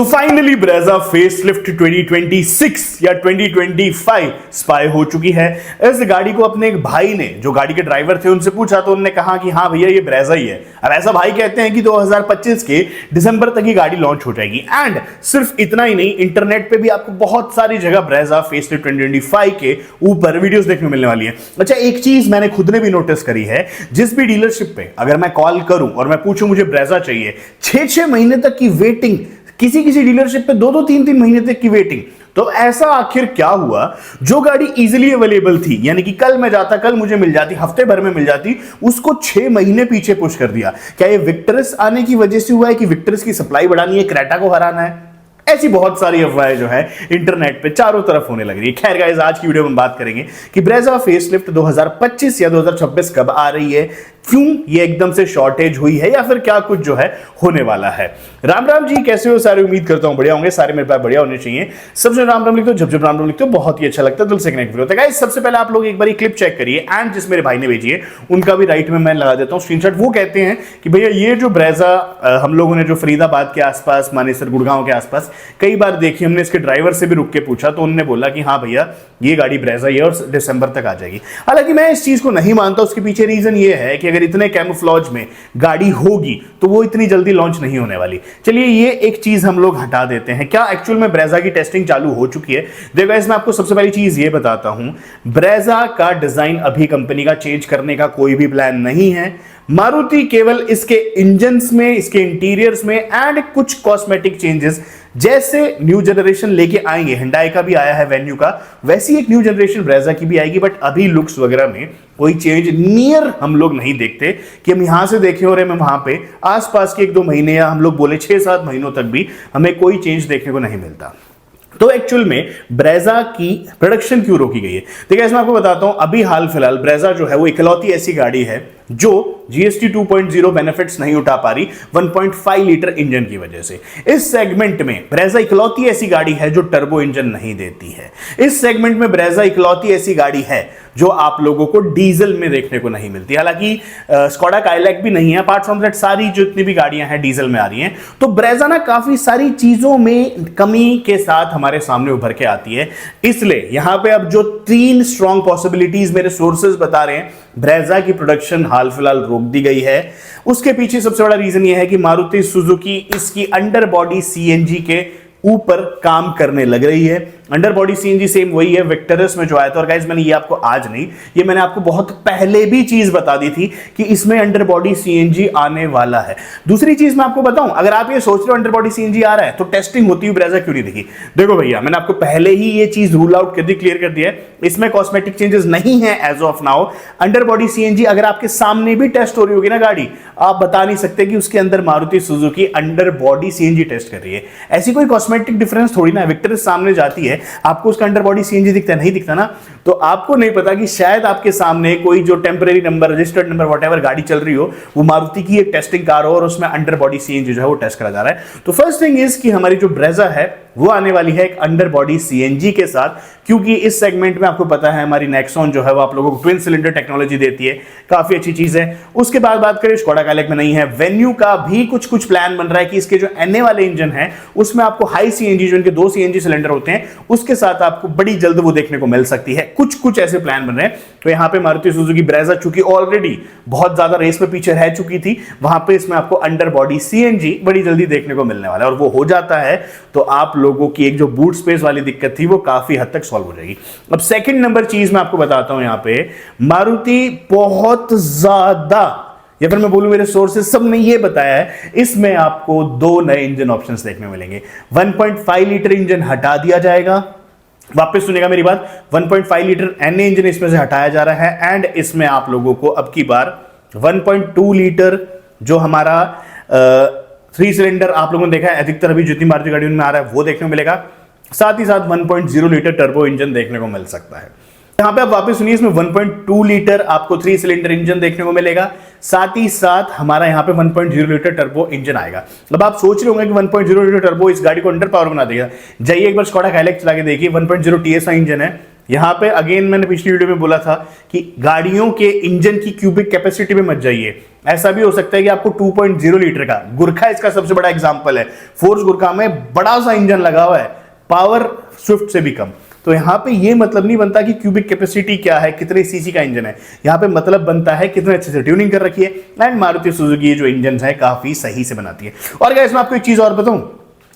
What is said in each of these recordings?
तो finally Brezza facelift 2026 या 2025 spy हो चुकी है। इस गाड़ी को अपने एक भाई ने, जो गाड़ी के ड्राइवर थे, उनसे पूछा तो उन्होंने कहा कि हाँ भैया ये ब्रेजा ही है। अब ऐसा भाई कहते हैं कि 2025 के दिसंबर तक ही गाड़ी लॉन्च हो जाएगी। एंड सिर्फ इतना ही नहीं, इंटरनेट पे भी आपको बहुत सारी जगह ब्रेजा फेसलिफ्ट 2025 के ऊपर वीडियोस देखने को मिलने वाली है। अच्छा, एक चीज मैंने खुद ने भी नोटिस करी है, जिस भी डीलरशिप पे अगर मैं कॉल करूं और मैं पूछूं मुझे ब्रेजा चाहिए, 6-6 महीने तक की वेटिंग, किसी किसी डीलरशिप पे 2-2 3-3 महीने तक की वेटिंग। तो ऐसा आखिर क्या हुआ? जो गाड़ी इजीली अवेलेबल थी, यानी कि कल मैं जाता, कल मुझे मिल जाती, हफ्ते भर में मिल जाती, उसको 6 महीने पीछे पुश कर दिया। क्या ये विक्टरस आने की वजह से हुआ है कि विक्टरस की सप्लाई बढ़ानी है, क्रेटा को हराना है? ऐसी बहुत सारी अफवाहें जो है इंटरनेट पे चारों तरफ होने लग रही है। खैर गाइस, आज की वीडियो में बात करेंगे कि ब्रेजा फेसलिफ्ट 2025 या 2026 कब आ रही है, क्यों ये एकदम से शॉर्टेज हुई है, या फिर क्या कुछ जो है होने वाला है। राम राम जी, कैसे हो सारे? उम्मीद करता हूं बढ़िया होंगे सारे, मेरे पास बढ़िया होने चाहिए। सबसे राम राम लिखते हो, जब जब राम राम लिखते हो बहुत ही अच्छा लगता है, दिल से कनेक्ट होता है। गाइस, सबसे पहले आप लोग एक बार क्लिप चेक करिए, एंड जिस मेरे भाई ने भेजी है उनका भी राइट में मैं लगा देता हूं स्क्रीनशॉट। वो कहते हैं कि भैया ये जो ब्रेजा हम लोगों ने जो फरीदाबाद के आसपास, मानेसर, गुड़गांव के आसपास कई बार देखी, हमने इसके ड्राइवर से भी रुक के पूछा तो उन्होंने बोला कि हाँ भैया ये गाड़ी ब्रेजा ये और दिसंबर तक आ जाएगी। हालांकि मैं इस चीज को नहीं मानता। उसके पीछे रीजन ये है कि अगर इतने कैमोफ्लेज में गाड़ी होगी तो वो इतनी जल्दी लॉन्च नहीं होने वाली। चलिए ये एक चीज हम लोग हटा देते हैं। क्या एक्चुअल में ब्रेजा की टेस्टिंग चालू हो चुकी है? देखो, इसमें आपको सबसे पहली चीज ये बताता हूं, ब्रेजा का डिजाइन अभी कंपनी का चेंज करने का कोई भी प्लान नहीं है। मारुति केवल इसके इंजन्स में, इसके इंटीरियर्स में एंड कुछ कॉस्मेटिक चेंजेस जैसे न्यू जनरेशन लेके आएंगे। हिंडाई का भी आया है वेन्यू का, वैसी एक न्यू जनरेशन ब्रेजा की भी आएगी। बट अभी लुक्स वगैरह में कोई चेंज नियर हम लोग नहीं देखते कि हम यहां से देखें और हम वहां पे आसपास के 1-2 महीने, या हम लोग बोले 6-7 महीनों तक भी हमें कोई चेंज देखने को नहीं मिलता। तो एक्चुअल में ब्रेजा की प्रोडक्शन क्यों रोकी गई है? देखिए, इसमें आपको बताता हूं, अभी हाल फिलहाल ब्रेजा जो है वो इकलौती ऐसी गाड़ी है जो जीएसटी 2.0 बेनिफिट्स नहीं उठा पा रही 1.5 लीटर इंजन की वजह से। इस सेगमेंट में ब्रेजा इकलौती ऐसी गाड़ी है जो टर्बो इंजन नहीं देती है। इस सेगमेंट में ब्रेजा इकलौती ऐसी गाड़ी है जो आप लोगों को डीजल में देखने को नहीं मिलती। हालांकि स्कोडा काइलैक भी नहीं है, अपार्ट फ्रॉम दैट सारी जितनी भी गाड़ियां हैं डीजल में आ रही हैं। तो ब्रेजा ना काफी सारी चीजों में कमी के साथ हमारे सामने उभर के आती है। इसलिए यहां पे अब जो 3 स्ट्रॉन्ग पॉसिबिलिटीज मेरे सोर्सेज बता रहे हैं, ब्रेजा की प्रोडक्शन हाल फिलहाल रोक दी गई है। उसके पीछे सबसे बड़ा रीजन यह है कि मारुति सुजुकी इसकी अंडर बॉडी सीएनजी के ऊपर काम करने लग रही है। अंडर बॉडी सीएनजी सेम वही है विक्टरस में जो आया था। और गाइस, मैंने ये आपको आज नहीं, ये मैंने आपको बहुत पहले भी चीज बता दी थी कि इसमें अंडर बॉडी सीएनजी आने वाला है। दूसरी चीज मैं आपको बताऊं, अगर आप ये सोच रहे हो अंडर बॉडी सीएनजी आ रहा है तो टेस्टिंग होती हुई ब्रेजा क्यों नहीं दिखी? देखो भैया, मैंने आपको पहले ही ये चीज रूल आउट कर दी, क्लियर कर दिया है। इसमें कॉस्मेटिक चेंजेस नहीं है as of now. Under body CNG अगर आपके सामने भी टेस्ट हो रही होगी ना गाड़ी, आप बता नहीं सकते कि उसके अंदर Maruti Suzuki under body CNG test कर रही है। ऐसी कोई कॉस्मेटिक डिफरेंस थोड़ी ना। विक्टरस सामने जाती है, आपको उसका अंडर बॉडी सीएनजी दिखता है? नहीं दिखता ना। तो आपको नहीं पता कि शायद आपके सामने कोई जो temporary number, registered number, whatever गाड़ी चल रही हो, वो मारुति की एक टेस्टिंग कार हो और उसमें अंडर बॉडी सीएनजी जो है वो टेस्ट करा जा रहा है। तो फर्स्ट थिंग इज कि हमारी जो ब्रेजा है वो आने वाली है एक अंडर बॉडी सीएनजी के साथ, क्योंकि इस सेगमेंट में आपको पता है हमारी नेक्सॉन जो है वो आप लोगों को ट्विन सिलेंडर टेक्नोलॉजी देती है, काफी अच्छी चीज है। उसके बाद बात करें, स्कोडा काइलैक में नहीं है। वेन्यू का भी कुछ प्लान बन रहा है कि इसके जो एनए वाले इंजन है उसमें आपको हाई सीएनजी, जो इनके 2 सीएनजी सिलेंडर होते हैं, उसके साथ आपको बड़ी जल्द वो देखने को मिल सकती है। कुछ ऐसे प्लान बन रहे हैं। तो यहां पे मारुति सुजुकी ब्रेजा चूंकि ऑलरेडी बहुत ज्यादा रेस में पीछे रह चुकी थी, वहां पे इसमें आपको अंडर बॉडी सीएनजी बड़ी जल्दी देखने को मिलने वाला है। और वो हो जाता है तो आप लोगों की एक जो बूट स्पेस वाली दिक्कत थी वो काफी हद तक सॉल्व हो जाएगी। अब सेकंड नंबर चीज मैं आपको बताता हूं, यहां पे मारुति बहुत ज्यादा, या फिर मैं बोलूं मेरे सोर्सेज सब ने ये बताया है, इसमें आपको 2 नए इंजन ऑप्शंस देखने मिलेंगे। 1.5 लीटर इंजन हटा दिया जाएगा, वापस सुनेगा मेरी बात, 1.5 लीटर एनए इंजन इसमें से हटाया जा रहा है। एंड इसमें आप लोगों को अब की बार 1.2 लीटर जो हमारा 3 सिलेंडर आप लोगों ने देखा है अधिकतर अभी जितनी मारुति गाड़ियों में आ रहा है वो देखने को मिलेगा। साथ ही साथ 1.0 लीटर टर्बो इंजन देखने को मिल सकता है। यहां पे आप वापस सुनिए, इसमें 1.2 लीटर आपको 3 सिलेंडर इंजन देखने को मिलेगा। साथ ही साथ हमारा यहां पे 1.0 लीटर टर्बो इंजन आएगा। अब आप सोच रहे होंगे कि 1.0 लीटर टर्बो इस गाड़ी को अंडर पावर बना देगा। जाइए एक बार स्कोडा काइलैक चला के देखिए, 1.0 टीएसआई इंजन है, यहां पे अगेन मैंने पिछली वीडियो में बोला था कि गाड़ियों के इंजन की क्यूबिक कैपेसिटी पे मत जाइए। ऐसा भी हो सकता है कि आपको 2.0 लीटर का, गुरखा इसका सबसे बड़ा एग्जांपल है, फोर्स गुरखा में बड़ा सा इंजन लगा हुआ है, पावर स्विफ्ट से भी कम। तो यहां पे ये मतलब नहीं बनता कि क्यूबिक कैपेसिटी क्या है, कितने सीसी का इंजन है, यहां पे मतलब बनता है कितने अच्छे से ट्यूनिंग कर रखी है। एंड मारुति सुजुकी जो इंजन है काफी सही से बनाती है। और गाइस मैं आपको एक चीज और बताऊं,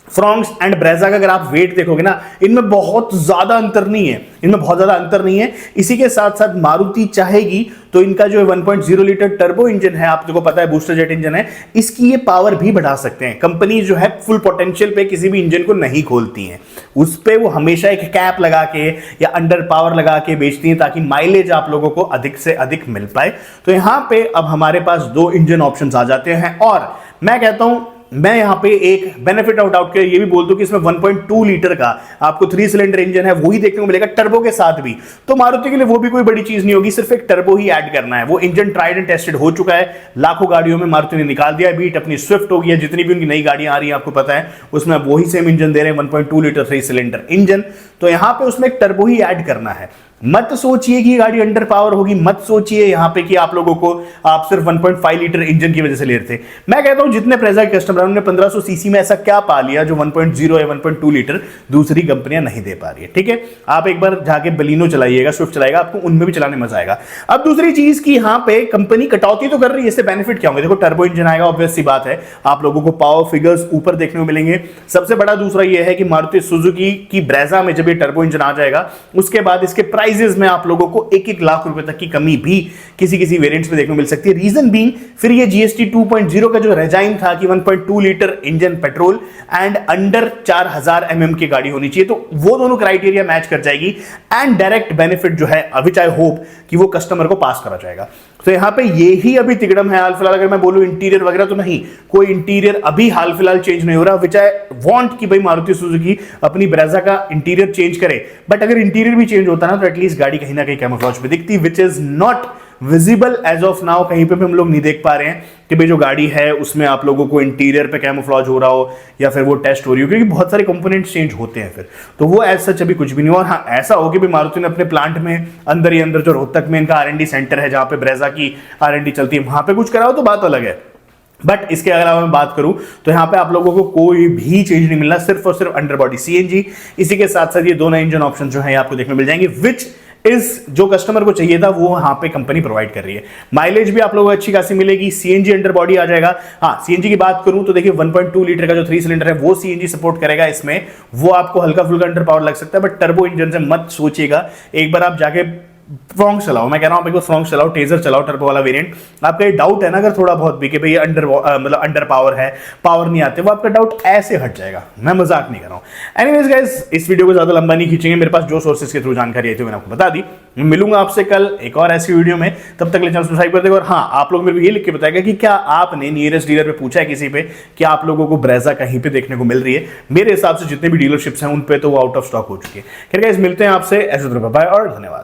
फ्रॉन्क्स एंड ब्रेजा का अगर आप वेट देखोगे ना, इनमें बहुत ज्यादा अंतर नहीं है, इनमें बहुत ज्यादा अंतर नहीं है। इसी के साथ साथ मारुति चाहेगी तो इनका जो 1.0 लीटर टर्बो इंजन है, आपको पता है बूस्टर जेट इंजन है, इसकी ये पावर भी बढ़ा सकते हैं। कंपनी जो है फुल पोटेंशियल पे किसी भी इंजन को नहीं खोलती है, उस पे वो हमेशा एक कैप लगा के या अंडर पावर लगा के बेचती है ताकि माइलेज आप लोगों को अधिक से अधिक मिल पाए। तो यहां पे अब हमारे पास 2 इंजन ऑप्शंस आ जाते हैं। और मैं कहता हूं, मैं यहां पे एक बेनिफिट ऑफ डाउट के ये भी बोल दूं कि इसमें 1.2 लीटर का आपको 3 सिलेंडर इंजन है वही देखने को मिलेगा टर्बो के साथ भी। तो मारुति के लिए वो भी कोई बड़ी चीज नहीं होगी, सिर्फ एक टर्बो ही ऐड करना है। वो इंजन ट्राइड एंड टेस्टेड हो चुका है, लाखों गाड़ियों में मारुति ने निकाल दिया है। बीट अपनी स्विफ्ट होगी या जितनी भी उनकी नई गाड़ियां आ रही हैं आपको पता है, उसमें वही सेम इंजन दे रहे हैं, 1.2 लीटर 3 सिलेंडर इंजन। तो यहां पे उसमें एक टर्बो ही ऐड करना है। मत सोचिए कि गाड़ी अंडर पावर होगी, मत सोचिए यहां पे कि आप लोगों को आप सिर्फ 1.5 लीटर इंजन की वजह से ले रहे थे। मैं कहता हूं जितने ब्रेजा के कस्टमर उन्होंने 1500 सीसी में ऐसा क्या पा लिया जो 1.0 या 1.2 लीटर दूसरी कंपनियां नहीं दे पा रही है। ठीक है, आप एक बार जाके बलिनो चलाइएगा, स्विफ्ट चलाएगा, आपको उनमें भी चलाने मजा आएगा। अब दूसरी चीज की यहां पे कंपनी कटौती तो कर रही है, इससे बेनिफिट क्या होंगे? देखो टर्बो इंजन आएगा, ऑब्वियस सी बात है, आप लोगों को पावर फिगर्स ऊपर देखने को मिलेंगे। सबसे बड़ा दूसरा यह है कि मारुति सुजुकी की ब्रेजा में जब ये टर्बो इंजन आ जाएगा, उसके बाद इसके प्राइसेस में आप लोगों को 1-1 लाख रुपए तक की कमी भी किसी किसी वेरिएंट्स में देखने को मिल सकती है। रीजन बीइंग फिर ये जीएसटी 2.0 का जो रेजाइन था कि 1.2 litre engine petrol and under 4000 mm की गाड़ी होनी चाहिए, तो वो दोनों क्राइटेरिया मैच कर जाएगी एंड डायरेक्ट बेनिफिट जो है विच आई होप कि वो कस्टमर को पास करा जाएगा। तो यहां पे ये ही अभी तिगड़म है हाल फिलहाल। अगर मैं बोलूं इंटीरियर वगैरह तो नहीं, कोई इंटीरियर अभी हाल फिलहाल चेंज नहीं हो रहा, विच आई वांट कि भाई मारुति सुजुकी अपनी ब्रेजा का इंटीरियर चेंज करे। बट अगर इंटीरियर भी चेंज होता ना तो एटलीस्ट गाड़ी कहीं ना कहीं कैमोफ्लेज में दिखती, which is not visible as of now. कहीं पे भी हम लोग नहीं देख पा रहे हैं कि भाई जो गाड़ी है उसमें आप लोगों को इंटीरियर पे कैमोफ्लेज हो रहा हो या फिर वो टेस्ट हो रही हो, क्योंकि बहुत सारे कंपोनेंट्स चेंज होते हैं फिर। तो वो एज सच अभी कुछ भी नहीं। और हाँ, ऐसा हो कि भाई मारुति ने अपने प्लांट में अंदर ही अंदर जो रोहतक में इनका R&D सेंटर है जहां पे ब्रेजा की R&D चलती है, वहां पे कुछ कराओ तो बात अलग है। बट इसके अलावा मैं बात करूं तो यहां पे आप लोगों को कोई भी चेंज नहीं मिलना, सिर्फ और सिर्फ अंडरबॉडी CNG। इसी के साथ साथ ये दोनों इंजन ऑप्शन जो है आपको देखने मिल जाएंगे, विच इस जो कस्टमर को चाहिए था वो यहां पे कंपनी प्रोवाइड कर रही है। माइलेज भी आप लोगों को अच्छी खासी मिलेगी, CNG अंडर बॉडी आ जाएगा। हाँ, CNG की बात करूं तो देखिए 1.2 लीटर का जो 3 सिलेंडर है वो CNG सपोर्ट करेगा इसमें, वो आपको हल्का फुल्का अंडर पावर लग सकता है, बट टर्बो इंजन से मत सोचिएगा। एक बार आप जाके फ्रॉन्क्स चलाओ, मैं कह रहा हूं आपको फ्रॉन्क्स चलाओ, टेजर चलाओ, टर्बो वाला वेरिएंट। आपका ये डाउट है ना अगर थोड़ा बहुत भी कि भाई अंडर पावर है, पावर नहीं आते, वो आपका डाउट ऐसे हट जाएगा। मैं मजाक नहीं कर रहा हूं। एनीवेज गाइस, इस वीडियो को ज्यादा लंबा नहीं खींचेंगे, मेरे पास जो सोर्सेज के थ्रू जानकारी आई थी मैंने आपको बता दी। मैं मिलूंगा आपसे कल एक और ऐसी वीडियो में, तब तक चैनल सब्सक्राइब कर देगा। और हाँ, आप लोग मेरे को ये लिख के बताएगा कि क्या आपने नियरेस्ट डीलर पे पूछा है किसी पे कि आप लोगों को ब्रेजा कहीं पे देखने को मिल रही है? मेरे हिसाब से जितने भी डीलरशिप्स हैं उन पे तो वो आउट ऑफ स्टॉक हो चुकी है। खैर गाइस, मिलते हैं आपसे, ऐसे बाय और धन्यवाद।